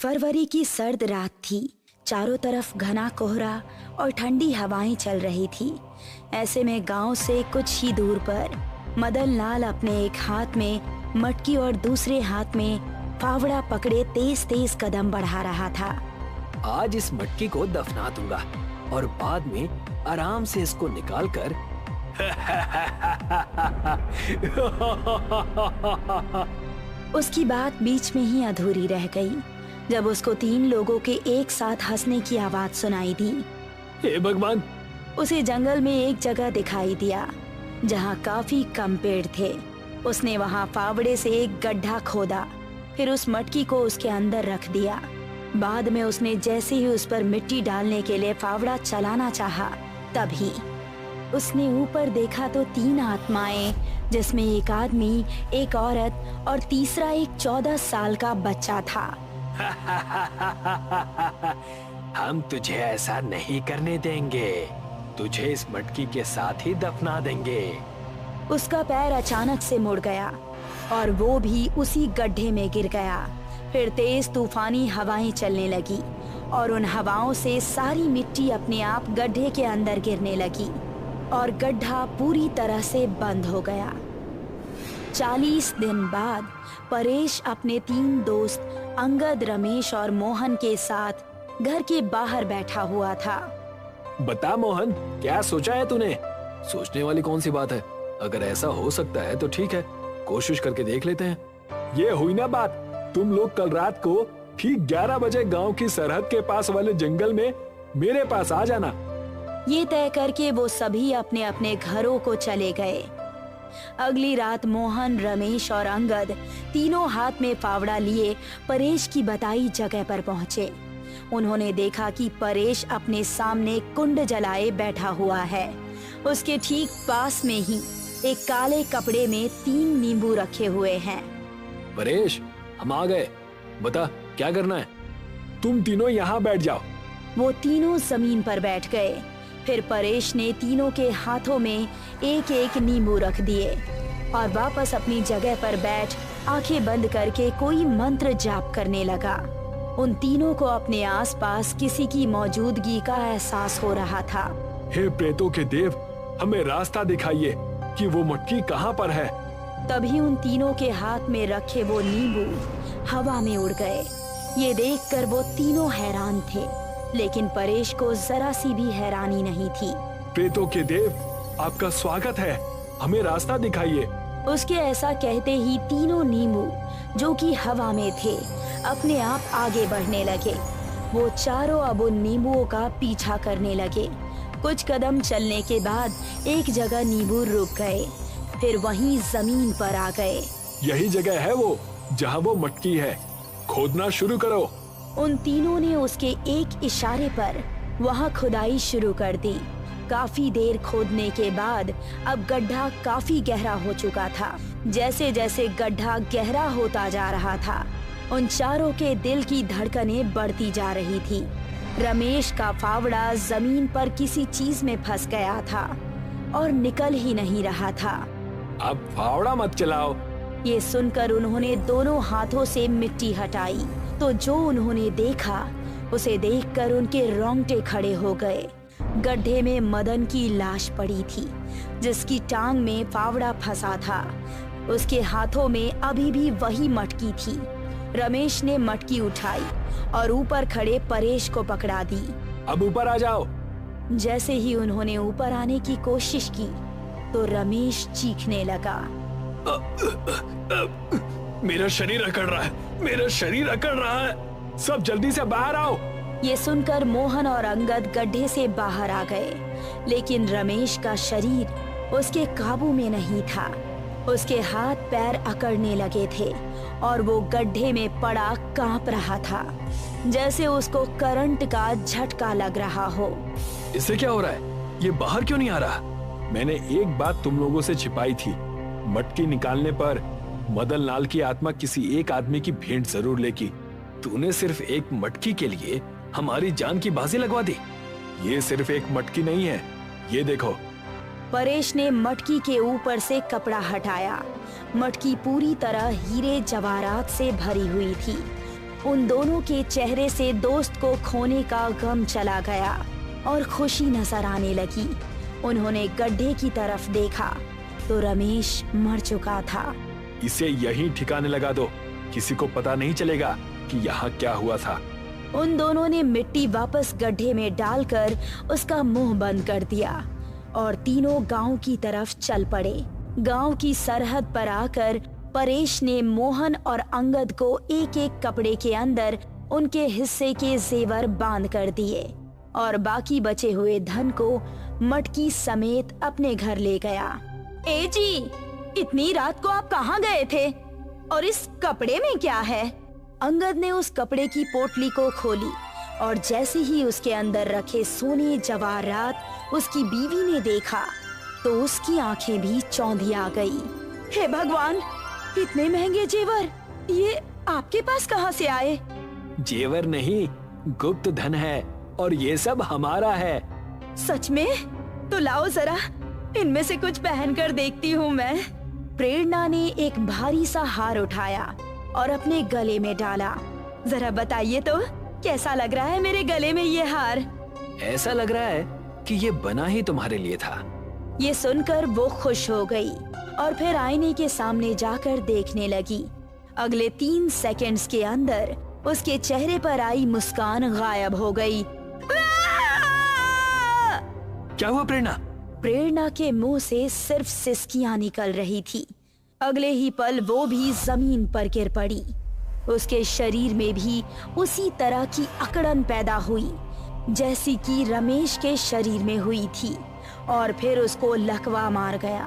फरवरी की सर्द रात थी। चारों तरफ घना कोहरा और ठंडी हवाएं चल रही थी। ऐसे में गांव से कुछ ही दूर पर मदन लाल अपने एक हाथ में मटकी और दूसरे हाथ में फावड़ा पकड़े तेज तेज कदम बढ़ा रहा था। आज इस मटकी को दफना दूंगा और बाद में आराम से इसको निकाल कर उसकी बात बीच में ही अधूरी रह गई जब उसको 3 लोगों के एक साथ हंसने की आवाज सुनाई दी। हे भगवान! उसे जंगल में एक जगह दिखाई दिया जहाँ काफी कम पेड़ थे। उसने वहाँ फावड़े से एक गड्ढा खोदा, फिर उस मटकी को उसके अंदर रख दिया। बाद में उसने जैसे ही उस पर मिट्टी डालने के लिए फावड़ा चलाना चाहा, तभी उसने ऊपर देखा तो 3 आत्माएं, जिसमें एक आदमी, एक औरत और तीसरा एक 14 साल का बच्चा था। हम तुझे ऐसा नहीं करने देंगे, तुझे इस मटकी के साथ ही दफना देंगे। उसका पैर अचानक से मुड़ गया और वो भी उसी गड्ढे में गिर गया। फिर तेज तूफानी हवाएं चलने लगी और उन हवाओं से सारी मिट्टी अपने आप गड्ढे के अंदर गिरने लगी और गड्ढा पूरी तरह से बंद हो गया। 40 दिन बाद परेश अपने 3 दोस्त अंगद, रमेश और मोहन के साथ घर के बाहर बैठा हुआ था। बता मोहन, क्या सोचा है तूने? सोचने वाली कौन सी बात है? अगर ऐसा हो सकता है तो ठीक है, कोशिश करके देख लेते हैं। ये हुई ना बात, तुम लोग कल रात को ठीक 11 बजे गांव की सरहद के पास वाले जंगल में मेरे पास आ जाना। ये तय करके वो सभी अपने अपने घरों को चले गए। अगली रात मोहन, रमेश और अंगद तीनों हाथ में फावड़ा लिए परेश की बताई जगह पर पहुंचे। उन्होंने देखा कि परेश अपने सामने कुंड जलाए बैठा हुआ है। उसके ठीक पास में ही एक काले कपड़े में 3 नींबू रखे हुए हैं। परेश, हम आ गए, बता क्या करना है? तुम तीनों यहाँ बैठ जाओ। वो तीनों जमीन पर बैठ गए। फिर परेश ने तीनों के हाथों में एक एक नींबू रख दिए और वापस अपनी जगह पर बैठ आंखें बंद करके कोई मंत्र जाप करने लगा। उन तीनों को अपने आसपास किसी की मौजूदगी का एहसास हो रहा था। हे प्रेतों के देव, हमें रास्ता दिखाइए कि वो मटकी कहाँ पर है। तभी उन तीनों के हाथ में रखे वो नींबू हवा में उड़ गए। ये देखकर वो तीनों हैरान थे, लेकिन परेश को जरा सी भी हैरानी नहीं थी। प्रेतों के देव, आपका स्वागत है, हमें रास्ता दिखाइए। उसके ऐसा कहते ही तीनों नींबू, जो कि हवा में थे, अपने आप आगे बढ़ने लगे। वो चारों अब उन नींबुओं का पीछा करने लगे। कुछ कदम चलने के बाद एक जगह नींबू रुक गए, फिर वहीं जमीन पर आ गए। यही जगह है वो जहाँ वो मटकी है, खोदना शुरू करो। उन तीनों ने उसके एक इशारे पर वहाँ खुदाई शुरू कर दी। काफी देर खोदने के बाद अब गड्ढा काफी गहरा हो चुका था। जैसे जैसे गड्ढा गहरा होता जा रहा था, उन चारों के दिल की धड़कनें बढ़ती जा रही थी। रमेश का फावड़ा जमीन पर किसी चीज में फंस गया था और निकल ही नहीं रहा था। अब फावड़ा मत चलाओ। ये सुनकर उन्होंने दोनों हाथों से मिट्टी हटाई तो जो उन्होंने देखा, उसे देखकर उनके रोंगटे खड़े हो गए। गड्ढे में मदन की लाश पड़ी थी, जिसकी टांग में फावड़ा फंसा था। उसके हाथों में अभी भी वही मटकी थी। रमेश ने मटकी उठाई और ऊपर खड़े परेश को पकड़ा दी। अब ऊपर आ जाओ। जैसे ही उन्होंने ऊपर आने की कोशिश की तो रमेश चीखने लगा। मेरा शरीर अकड़ रहा है, मेरा शरीर अकड़ रहा है, सब जल्दी से बाहर आओ। ये सुनकर मोहन और अंगद गड्ढे से बाहर आ गए, लेकिन रमेश का शरीर उसके काबू में नहीं था। उसके हाथ पैर अकड़ने लगे थे और वो गड्ढे में पड़ा कांप रहा था, जैसे उसको करंट का झटका लग रहा हो। इससे क्या हो रहा है? ये बाहर क्यों नहीं आ रहा? मैंने एक बात तुम लोगों से छिपाई थी। मटकी निकालने पर मदन लाल की आत्मा किसी एक आदमी की भेंट जरूर लेगी। तूने सिर्फ एक मटकी के लिए हमारी जान की बाजी लगवा दी। ये सिर्फ एक मटकी नहीं है, ये देखो। परेश ने मटकी के ऊपर से कपड़ा हटाया। मटकी पूरी तरह हीरे जवाहरात से भरी हुई थी। उन दोनों के चेहरे से दोस्त को खोने का गम चला गया और खुशी नजर आने लगी। उन्होंने गड्ढे की तरफ देखा तो रमेश मर चुका था। इसे यहीं ठिकाने लगा दो, किसी को पता नहीं चलेगा कि यहाँ क्या हुआ था। उन दोनों ने मिट्टी वापस गड्ढे में डालकर उसका मुंह बंद कर दिया और तीनों गांव की तरफ चल पड़े। गांव की सरहद पर आकर परेश ने मोहन और अंगद को एक एक कपड़े के अंदर उनके हिस्से के जेवर बांध कर दिए और बाकी बचे हुए धन को मटकी समेत अपने घर ले गया। ए जी, इतनी रात को आप कहाँ गए थे और इस कपड़े में क्या है? अंगद ने उस कपड़े की पोटली को खोली और जैसे ही उसके अंदर रखे सोने जवाहरात उसकी बीवी ने देखा तो उसकी आंखें भी चौंधी आ गई। हे भगवान, इतने महंगे जेवर ये आपके पास कहाँ से आए? जेवर नहीं, गुप्त धन है और ये सब हमारा है। सच में? तो लाओ जरा, इनमें से कुछ पहन कर देखती हूँ मैं। प्रेरणा ने एक भारी सा हार उठाया और अपने गले में डाला। जरा बताइए तो कैसा लग रहा है मेरे गले में ये हार? ऐसा लग रहा है कि ये बना ही तुम्हारे लिए था। ये सुनकर वो खुश हो गई और फिर आईने के सामने जाकर देखने लगी। अगले 3 सेकंड्स के अंदर उसके चेहरे पर आई मुस्कान गायब हो गई। क्या हुआ प्रेरणा? प्रेरणा के मुंह से सिर्फ सिसकियां निकल रही थी। अगले ही पल वो भी जमीन पर गिर पड़ी। उसके शरीर में भी उसी तरह की अकड़न पैदा हुई जैसी कि रमेश के शरीर में हुई थी और फिर उसको लकवा मार गया।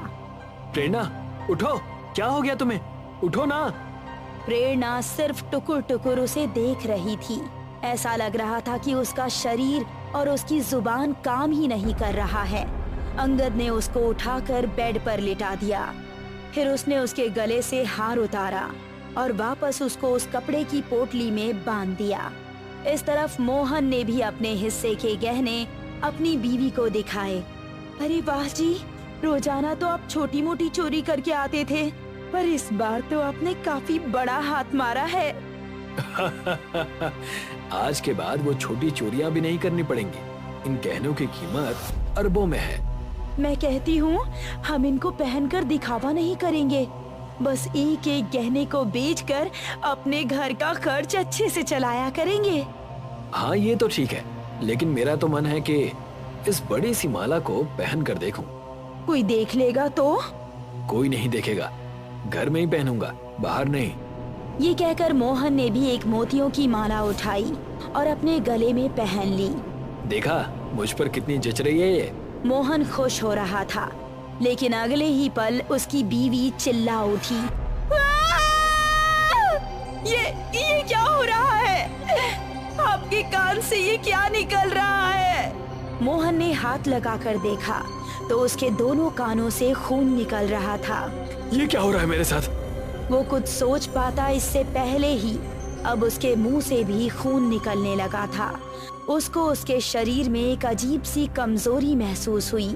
प्रेरणा उठो, क्या हो गया तुम्हें? उठो ना। प्रेरणा सिर्फ टुकुर टुकुर उसे देख रही थी। ऐसा लग रहा था कि उसका शरीर और उसकी जुबान काम ही नहीं कर रहा है। अंगद ने उसको उठाकर बेड पर लिटा दिया। फिर उसने उसके गले से हार उतारा और वापस उसको उस कपड़े की पोटली में बांध दिया। इस तरफ मोहन ने भी अपने हिस्से के गहने अपनी बीवी को दिखाए। अरे वाह जी, रोजाना तो आप छोटी मोटी चोरी करके आते थे, पर इस बार तो आपने काफी बड़ा हाथ मारा है। आज के बाद वो छोटी चोरियां भी नहीं करनी पड़ेंगी। इन गहनों की कीमत अरबों में है। मैं कहती हूँ हम इनको पहनकर दिखावा नहीं करेंगे, बस एक एक गहने को बेचकर अपने घर का खर्च अच्छे से चलाया करेंगे। हाँ ये तो ठीक है, लेकिन मेरा तो मन है कि इस बड़ी सी माला को पहन कर देखूं। कोई देख लेगा तो? कोई नहीं देखेगा, घर में ही पहनूंगा, बाहर नहीं। ये कहकर मोहन ने भी एक मोतियों की माला उठाई और अपने गले में पहन ली। देखा मुझ पर कितनी जच रही है ये। मोहन खुश हो रहा था, लेकिन अगले ही पल उसकी बीवी चिल्ला उठी। ये क्या हो रहा है? आपके कान से ये क्या निकल रहा है? मोहन ने हाथ लगाकर देखा तो उसके दोनों कानों से खून निकल रहा था। ये क्या हो रहा है मेरे साथ? वो कुछ सोच पाता इससे पहले ही अब उसके मुंह से भी खून निकलने लगा था। उसको उसके शरीर में एक अजीब सी कमजोरी महसूस हुई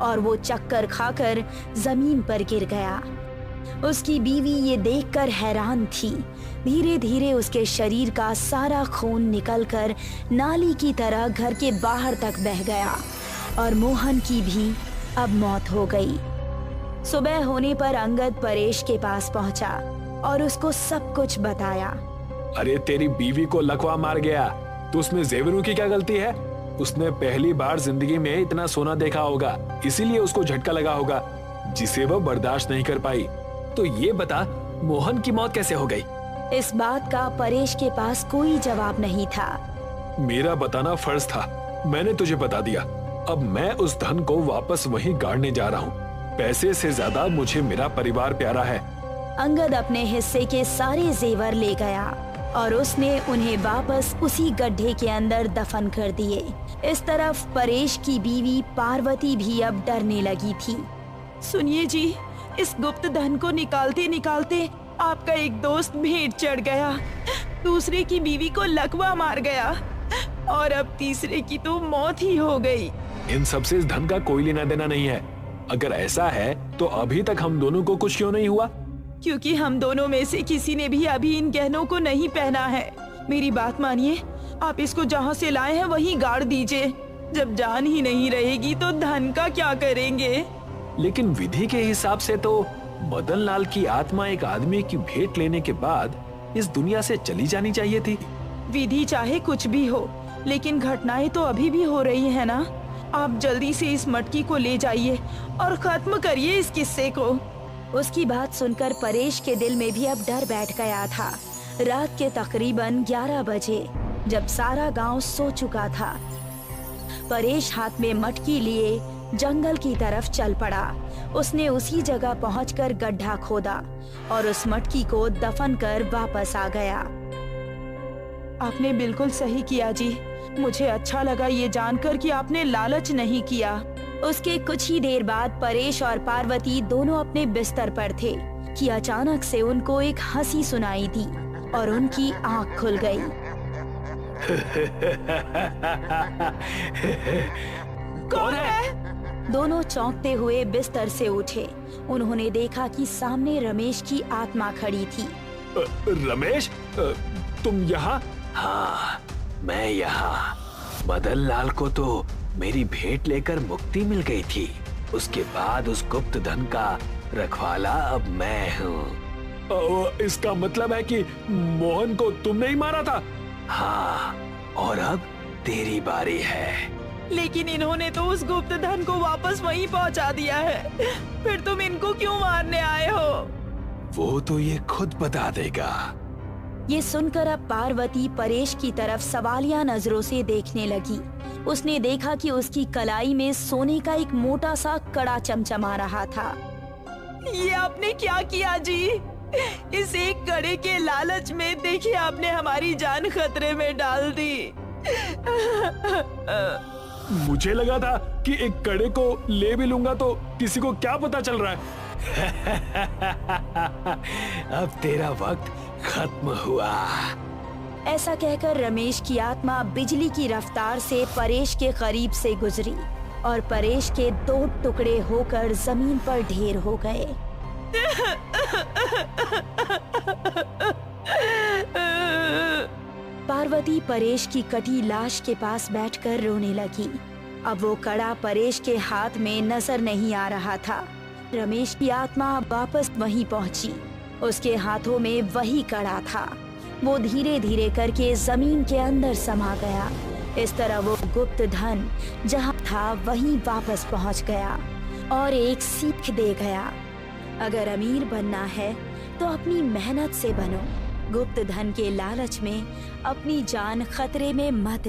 और वो चक्कर खाकर जमीन पर गिर गया। उसकी बीवी ये देखकर हैरान थी। धीरे धीरे उसके शरीर का सारा खून निकलकर नाली की तरह घर के बाहर तक बह गया और मोहन की भी अब मौत हो गई। सुबह होने पर अंगद परेश के पास पहुंचा और उसको सब कुछ बताया। अरे तेरी बीवी को लकवा मार गया, तो उसमें जेवरों की क्या गलती है? उसने पहली बार जिंदगी में इतना सोना देखा होगा, इसीलिए उसको झटका लगा होगा जिसे वह बर्दाश्त नहीं कर पाई। तो ये बता, मोहन की मौत कैसे हो गई? इस बात का परेश के पास कोई जवाब नहीं था। मेरा बताना फर्ज था, मैंने तुझे बता दिया। अब मैं उस धन को वापस वहीं गाड़ने जा रहा हूँ। पैसे से ज्यादा मुझे मेरा परिवार प्यारा है। अंगद अपने हिस्से के सारे जेवर ले गया और उसने उन्हें वापस उसी गड्ढे के अंदर दफन कर दिए। इस तरफ परेश की बीवी पार्वती भी अब डरने लगी थी। सुनिए जी, इस गुप्त धन को निकालते निकालते आपका एक दोस्त भेंट चढ़ गया, दूसरे की बीवी को लकवा मार गया और अब तीसरे की तो मौत ही हो गई। इन सबसे इस धन का कोई लेना देना नहीं है। अगर ऐसा है तो अभी तक हम दोनों को कुछ क्यों नहीं हुआ? क्योंकि हम दोनों में से किसी ने भी अभी इन गहनों को नहीं पहना है। मेरी बात मानिए, आप इसको जहाँ से लाए हैं वहीं गाड़ दीजिए। जब जान ही नहीं रहेगी तो धन का क्या करेंगे? लेकिन विधि के हिसाब से तो मदन लाल की आत्मा एक आदमी की भेंट लेने के बाद इस दुनिया से चली जानी चाहिए थी। विधि चाहे कुछ भी हो, लेकिन घटनाएं तो अभी भी हो रही है ना। आप जल्दी से इस मटकी को ले जाइए और खत्म करिए इस किस्से को। उसकी बात सुनकर परेश के दिल में भी अब डर बैठ गया था। रात के तकरीबन 11 बजे जब सारा गांव सो चुका था, परेश हाथ में मटकी लिए जंगल की तरफ चल पड़ा। उसने उसी जगह पहुंचकर गड्ढा खोदा और उस मटकी को दफन कर वापस आ गया। आपने बिल्कुल सही किया जी। मुझे अच्छा लगा ये जानकर कि आपने लालच नहीं किया। उसके कुछ ही देर बाद परेश और पार्वती दोनों अपने बिस्तर पर थे कि अचानक से उनको एक हंसी सुनाई दी और उनकी आंख खुल गई। कौन है? दोनों चौंकते हुए बिस्तर से उठे। उन्होंने देखा कि सामने रमेश की आत्मा खड़ी थी। रमेश, तुम यहाँ? हाँ, मैं यहाँ। मदन लाल को तो मेरी भेंट लेकर मुक्ति मिल गई थी। उसके बाद उस गुप्त धन का रखवाला अब मैं हूँ। इसका मतलब है कि मोहन को तुमने ही मारा था? हाँ, और अब तेरी बारी है। लेकिन इन्होंने तो उस गुप्त धन को वापस वहीं पहुंचा दिया है। फिर तुम इनको क्यों मारने आए हो? वो तो ये खुद बता देगा। ये सुनकर अब पार्वती परेश की तरफ सवालिया नजरों से देखने लगी। उसने देखा कि उसकी कलाई में सोने का एक मोटा सा कड़ा चमचमा रहा था। ये आपने क्या किया जी? इस एक कड़े के लालच में देखिए आपने हमारी जान खतरे में डाल दी। मुझे लगा था कि एक कड़े को ले भी लूंगा तो किसी को क्या पता चल रहा है। अब तेरा वक्त खत्म हुआ। ऐसा कहकर रमेश की आत्मा बिजली की रफ्तार से परेश के करीब से गुजरी और परेश के 2 टुकड़े होकर जमीन पर ढेर हो गए। पार्वती परेश की कटी लाश के पास बैठकर रोने लगी। अब वो कड़ा परेश के हाथ में नजर नहीं आ रहा था। रमेश की आत्मा वापस वहीं पहुंची। उसके हाथों में वही कड़ा था। वो धीरे धीरे करके जमीन के अंदर समा गया। इस तरह वो गुप्त धन जहाँ था वहीं वापस पहुंच गया और एक सीख दे गया। अगर अमीर बनना है तो अपनी मेहनत से बनो। गुप्त धन के लालच में अपनी जान खतरे में मत